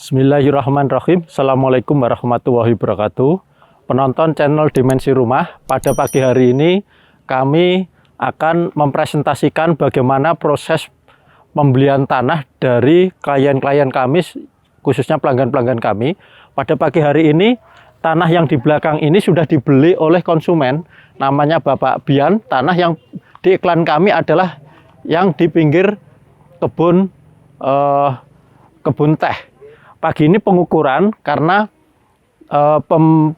Bismillahirrahmanirrahim. Assalamualaikum warahmatullahi wabarakatuh. Penonton channel Dimensi Rumah, pada pagi hari ini kami akan mempresentasikan bagaimana proses pembelian tanah dari klien-klien kami, khususnya pelanggan-pelanggan kami. Pada pagi hari ini tanah yang di belakang ini sudah dibeli oleh konsumen, namanya Bapak Bian. Tanah yang di iklan kami adalah yang di pinggir kebun teh. Pagi ini pengukuran karena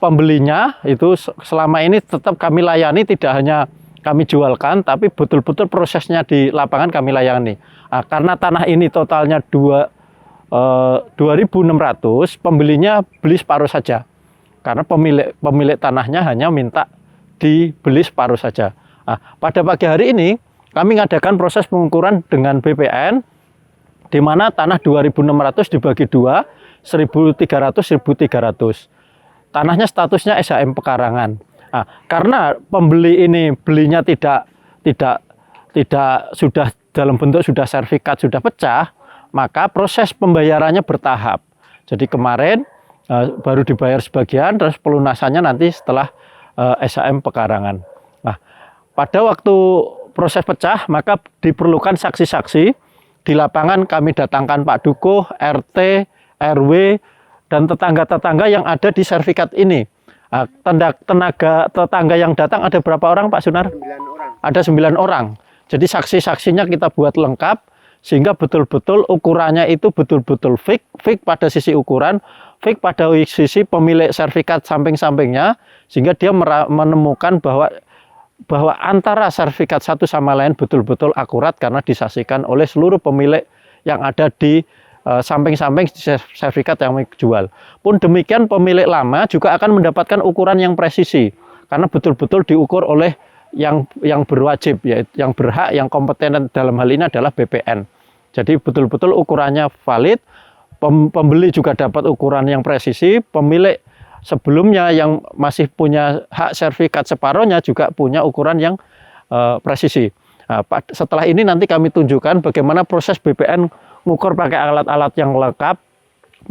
pembelinya itu selama ini tetap kami layani, tidak hanya kami jualkan, tapi betul-betul prosesnya di lapangan kami layani. Nah, karena tanah ini totalnya 2.600, pembelinya beli separuh saja. Karena pemilik tanahnya hanya minta dibeli separuh saja. Nah, pada pagi hari ini kami mengadakan proses pengukuran dengan BPN, di mana tanah 2.600 dibagi dua, 1.300, 1.300. Tanahnya statusnya SHM pekarangan. Nah, karena pembeli ini belinya tidak sudah dalam bentuk sudah sertifikat, sudah pecah, maka proses pembayarannya bertahap. Jadi kemarin baru dibayar sebagian, terus pelunasannya nanti setelah SHM pekarangan. Nah, pada waktu proses pecah, maka diperlukan saksi-saksi. Di lapangan kami datangkan Pak Dukuh, RT, RW, dan tetangga-tetangga yang ada di sertifikat ini. Tetangga yang datang ada berapa orang Pak Sunar? 9 orang. Ada 9 orang. Jadi saksi-saksinya kita buat lengkap, sehingga betul-betul ukurannya itu betul-betul fix pada sisi ukuran, fix pada sisi pemilik sertifikat samping-sampingnya, sehingga dia menemukan bahwa antara sertifikat satu sama lain betul-betul akurat karena disaksikan oleh seluruh pemilik yang ada di samping-samping sertifikat yang dijual. Pun demikian pemilik lama juga akan mendapatkan ukuran yang presisi karena betul-betul diukur oleh yang berwajib, yaitu yang berhak, yang kompeten dalam hal ini adalah BPN. Jadi betul-betul ukurannya valid, pembeli juga dapat ukuran yang presisi, pemilik sebelumnya yang masih punya hak sertifikat separohnya juga punya ukuran yang presisi. Nah, setelah ini nanti kami tunjukkan bagaimana proses BPN mengukur pakai alat-alat yang lengkap,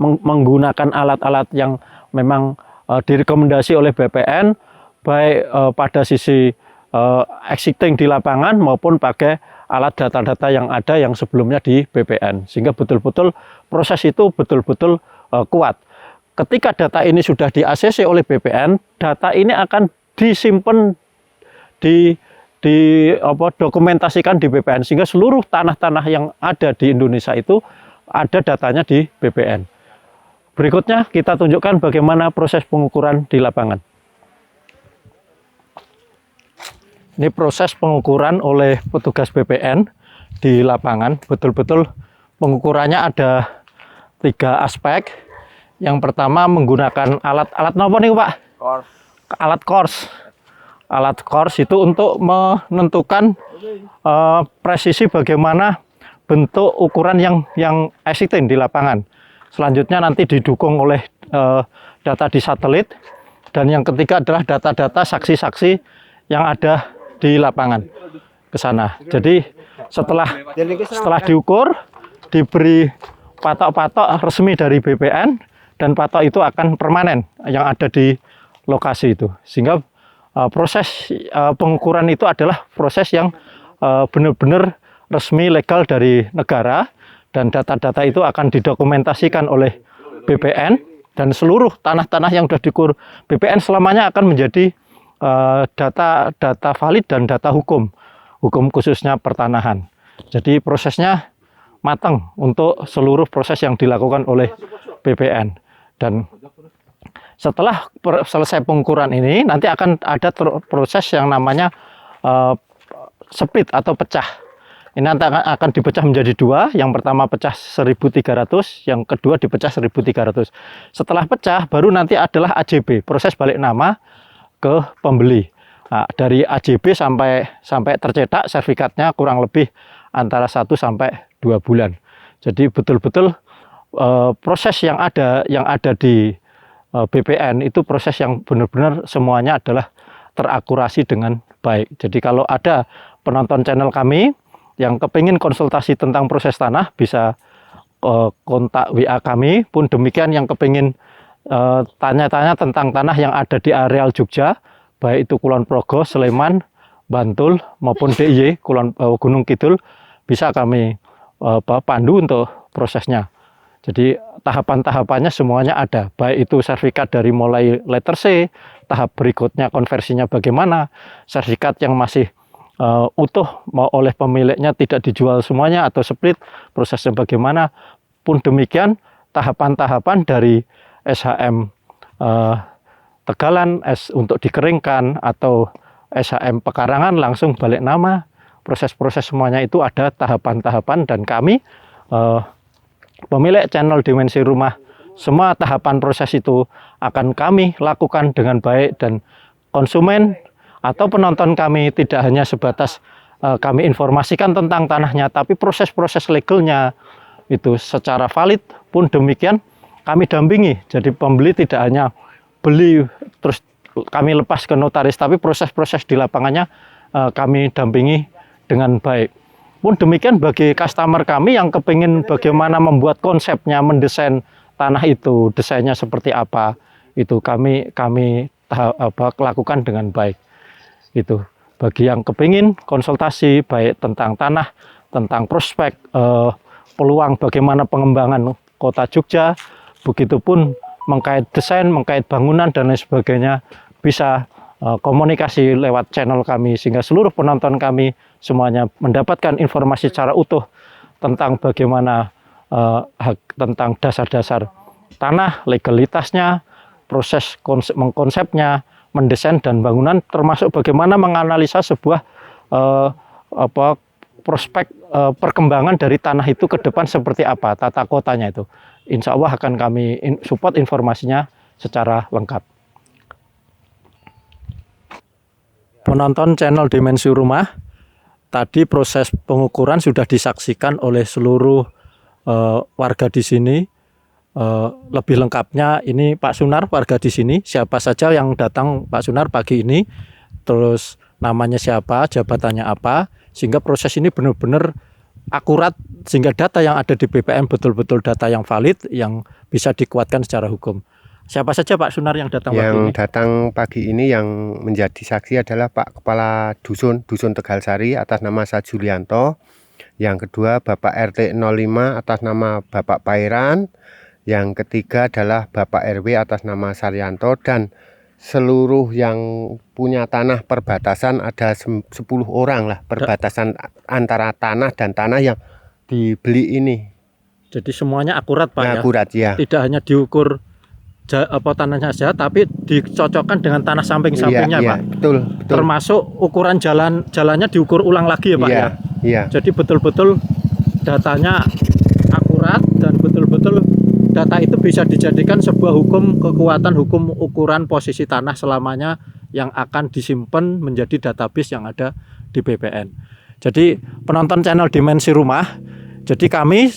menggunakan alat-alat yang memang direkomendasi oleh BPN, baik pada sisi exiting di lapangan maupun pakai alat data-data yang ada yang sebelumnya di BPN. Sehingga betul-betul proses itu betul-betul kuat. Ketika data ini sudah di-ACC oleh BPN, data ini akan disimpan, dokumentasikan di BPN, sehingga seluruh tanah-tanah yang ada di Indonesia itu ada datanya di BPN. Berikutnya kita tunjukkan bagaimana proses pengukuran di lapangan. Ini proses pengukuran oleh petugas BPN di lapangan. Betul-betul pengukurannya ada 3 aspek. Yang pertama menggunakan alat apa nih Pak? Kors. Alat kors. Alat kors itu untuk menentukan presisi bagaimana bentuk ukuran yang existing di lapangan. Selanjutnya nanti didukung oleh data di satelit, dan yang ketiga adalah data-data saksi-saksi yang ada di lapangan ke sana. Jadi setelah diukur, diberi patok-patok resmi dari BPN, dan patok itu akan permanen yang ada di lokasi itu. Sehingga proses pengukuran itu adalah proses yang benar-benar resmi, legal dari negara, dan data-data itu akan didokumentasikan oleh BPN, dan seluruh tanah-tanah yang sudah diukur BPN selamanya akan menjadi data valid dan data hukum khususnya pertanahan. Jadi prosesnya matang untuk seluruh proses yang dilakukan oleh BPN. Dan setelah selesai pengukuran ini, nanti akan ada proses yang namanya split atau pecah. Ini nanti akan dipecah menjadi 2. Yang pertama pecah 1.300, yang kedua dipecah 1.300. Setelah pecah, baru nanti adalah AJB, proses balik nama ke pembeli. dari AJB sampai tercetak sertifikatnya kurang lebih antara 1 sampai 2 bulan. Jadi betul-betul proses yang ada di BPN itu proses yang benar-benar semuanya adalah terakurasi dengan baik. Jadi kalau ada penonton channel kami yang kepingin konsultasi tentang proses tanah, bisa kontak WA kami. Pun demikian yang kepingin tanya-tanya tentang tanah yang ada di areal Jogja, baik itu Kulon Progo, Sleman, Bantul maupun DIY Gunung Kidul, bisa kami pandu untuk prosesnya. Jadi tahapan-tahapannya semuanya ada, baik itu sertifikat dari mulai letter C, tahap berikutnya konversinya bagaimana, sertifikat yang masih utuh mau oleh pemiliknya tidak dijual semuanya atau split, prosesnya bagaimana. Pun demikian tahapan-tahapan dari SHM Tegalan untuk dikeringkan atau SHM Pekarangan langsung balik nama, proses-proses semuanya itu ada tahapan-tahapan, dan kami pemilik channel Dimensi Rumah, semua tahapan proses itu akan kami lakukan dengan baik, dan konsumen atau penonton kami tidak hanya sebatas kami informasikan tentang tanahnya, tapi proses-proses legalnya itu secara valid pun demikian kami dampingi. Jadi pembeli tidak hanya beli terus kami lepas ke notaris, tapi proses-proses di lapangannya kami dampingi dengan baik. Pun demikian bagi customer kami yang kepingin bagaimana membuat konsepnya, mendesain tanah itu, desainnya seperti apa, itu kami lakukan dengan baik. Itu bagi yang kepingin konsultasi baik tentang tanah, tentang prospek, peluang bagaimana pengembangan kota Jogja, begitupun mengkait desain, mengkait bangunan dan lain sebagainya, bisa komunikasi lewat channel kami, sehingga seluruh penonton kami semuanya mendapatkan informasi secara utuh tentang bagaimana tentang dasar-dasar tanah, legalitasnya, proses mengkonsepnya, mendesain dan bangunan, termasuk bagaimana menganalisa sebuah prospek perkembangan dari tanah itu ke depan seperti apa, tata kotanya itu. Insya Allah akan kami support informasinya secara lengkap. Penonton channel Dimensi Rumah, tadi proses pengukuran sudah disaksikan oleh seluruh warga di sini. Lebih lengkapnya ini Pak Sunar, warga di sini, siapa saja yang datang Pak Sunar pagi ini, terus namanya siapa, jabatannya apa, sehingga proses ini benar-benar akurat, sehingga data yang ada di BPN betul-betul data yang valid, yang bisa dikuatkan secara hukum. Siapa saja Pak Sunar yang datang pagi ini? Yang datang pagi ini yang menjadi saksi adalah Pak Kepala Dusun Tegalsari atas nama Sajulianto. Yang kedua Bapak RT 05 atas nama Bapak Pairan. Yang ketiga adalah Bapak RW atas nama Saryanto, dan seluruh yang punya tanah perbatasan ada 10 orang lah, perbatasan antara tanah dan tanah yang dibeli ini. Jadi semuanya akurat Pak, ya? Akurat ya. Tidak hanya diukur tanahnya saja, tapi dicocokkan dengan tanah samping-sampingnya, iya, Pak. Betul. Termasuk ukuran jalannya diukur ulang lagi ya Pak, ya? Iya. Jadi betul-betul datanya akurat, dan betul-betul data itu bisa dijadikan sebuah kekuatan hukum ukuran posisi tanah selamanya yang akan disimpan menjadi database yang ada di BPN. Jadi penonton channel Dimensi Rumah, jadi kami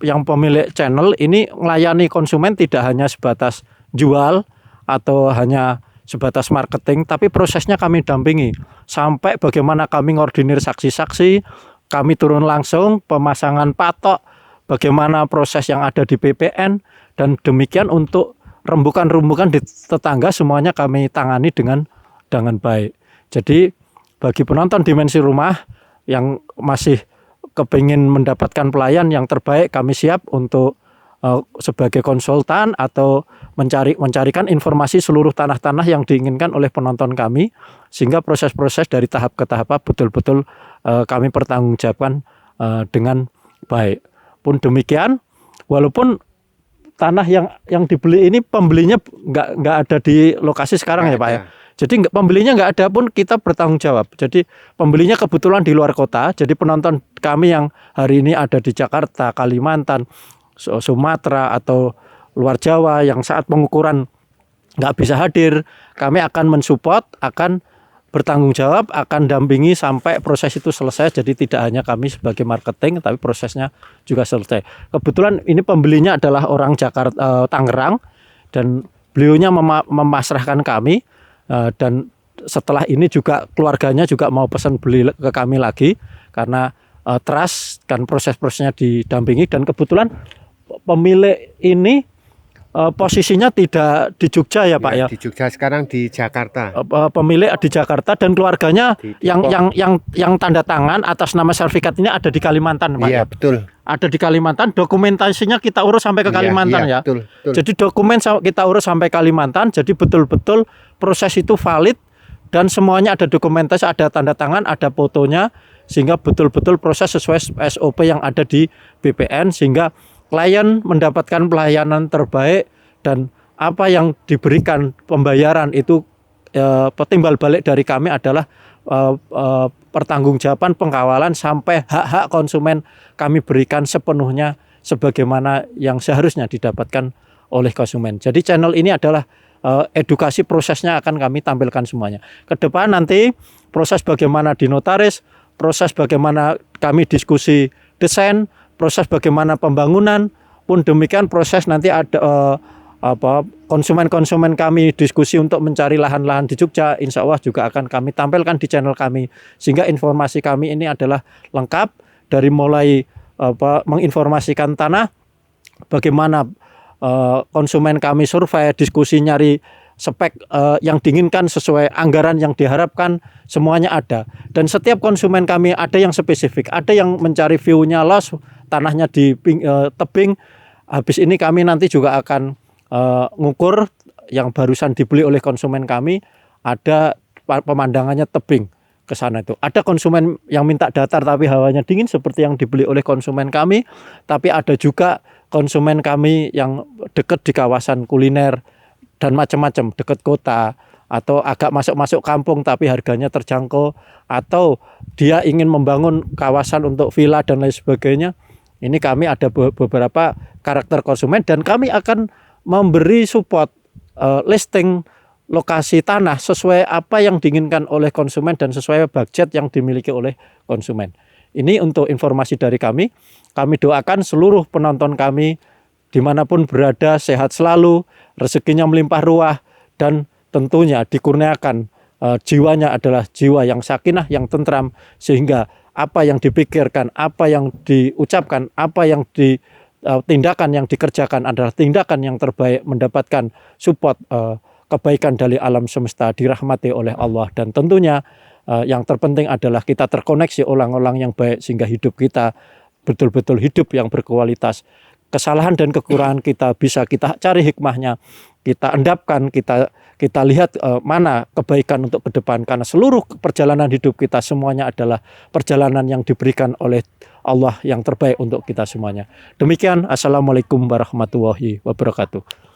yang pemilik channel ini melayani konsumen tidak hanya sebatas jual atau hanya sebatas marketing, tapi prosesnya kami dampingi sampai bagaimana kami ngordinir saksi-saksi, kami turun langsung pemasangan patok, bagaimana proses yang ada di BPN, dan demikian untuk rembukan-rembukan di tetangga semuanya kami tangani dengan baik. Jadi bagi penonton Dimensi Rumah yang masih kepingin mendapatkan pelayan yang terbaik, kami siap untuk sebagai konsultan atau mencarikan informasi seluruh tanah-tanah yang diinginkan oleh penonton kami, sehingga proses-proses dari tahap ke tahap betul-betul kami pertanggungjawabkan dengan baik. Pun demikian, walaupun tanah yang dibeli ini pembelinya nggak ada di lokasi sekarang ya Pak ya. Jadi pembelinya nggak ada pun kita bertanggung jawab. Jadi pembelinya kebetulan di luar kota. Jadi penonton kami yang hari ini ada di Jakarta, Kalimantan, Sumatera atau luar Jawa yang saat pengukuran nggak bisa hadir, kami akan mensupport, akan bertanggung jawab akan dampingi sampai proses itu selesai. Jadi tidak hanya kami sebagai marketing, tapi prosesnya juga selesai. Kebetulan ini pembelinya adalah orang Jakarta, Tangerang, dan beliaunya memasrahkan kami, dan setelah ini juga keluarganya juga mau pesan beli ke kami lagi karena trust kan proses-prosesnya didampingi. Dan kebetulan pemilik ini posisinya tidak di Jogja ya Pak ya. Di Jogja, sekarang di Jakarta. Pemilik di Jakarta dan keluarganya Di yang tanda tangan atas nama sertifikat ini ada di Kalimantan Pak Iya, ya. betul. Ada di Kalimantan, dokumentasinya kita urus sampai ke Kalimantan ya. Betul, betul. Jadi dokumen kita urus sampai Kalimantan, jadi betul-betul proses itu valid dan semuanya ada dokumentasi, ada tanda tangan, ada fotonya, sehingga betul-betul proses sesuai SOP yang ada di BPN, sehingga klien mendapatkan pelayanan terbaik dan apa yang diberikan pembayaran itu timbal balik dari kami adalah pertanggungjawaban pengawalan sampai hak-hak konsumen kami berikan sepenuhnya sebagaimana yang seharusnya didapatkan oleh konsumen. Jadi channel ini adalah edukasi prosesnya akan kami tampilkan semuanya. Ke depan nanti proses bagaimana di notaris, proses bagaimana kami diskusi desain, proses bagaimana pembangunan, pun demikian proses nanti ada konsumen-konsumen kami diskusi untuk mencari lahan-lahan di Jogja, insya Allah juga akan kami tampilkan di channel kami, sehingga informasi kami ini adalah lengkap dari mulai menginformasikan tanah, bagaimana konsumen kami survei, diskusi nyari spek yang diinginkan sesuai anggaran yang diharapkan, semuanya ada. Dan setiap konsumen kami ada yang spesifik, ada yang mencari view-nya los, tanahnya di tebing. Habis ini kami nanti juga akan ngukur yang barusan dibeli oleh konsumen kami, ada pemandangannya tebing ke sana itu. Ada konsumen yang minta datar tapi hawanya dingin seperti yang dibeli oleh konsumen kami, tapi ada juga konsumen kami yang dekat di kawasan kuliner dan macam-macam, dekat kota atau agak masuk-masuk kampung tapi harganya terjangkau, atau dia ingin membangun kawasan untuk villa dan lain sebagainya. Ini kami ada beberapa karakter konsumen dan kami akan memberi support listing lokasi tanah sesuai apa yang diinginkan oleh konsumen dan sesuai budget yang dimiliki oleh konsumen. Ini untuk informasi dari kami. Kami doakan seluruh penonton kami dimanapun berada sehat selalu, rezekinya melimpah ruah, dan tentunya dikurniakan jiwanya adalah jiwa yang sakinah, yang tentram, sehingga apa yang dipikirkan, apa yang diucapkan, apa yang tindakan yang dikerjakan adalah tindakan yang terbaik, mendapatkan support kebaikan dari alam semesta, dirahmati oleh Allah. Dan tentunya yang terpenting adalah kita terkoneksi orang-orang yang baik sehingga hidup kita betul-betul hidup yang berkualitas. Kesalahan dan kekurangan kita bisa kita cari hikmahnya, kita endapkan, kita lihat mana kebaikan untuk ke depan, karena seluruh perjalanan hidup kita semuanya adalah perjalanan yang diberikan oleh Allah yang terbaik untuk kita semuanya. Demikian, assalamualaikum warahmatullahi wabarakatuh.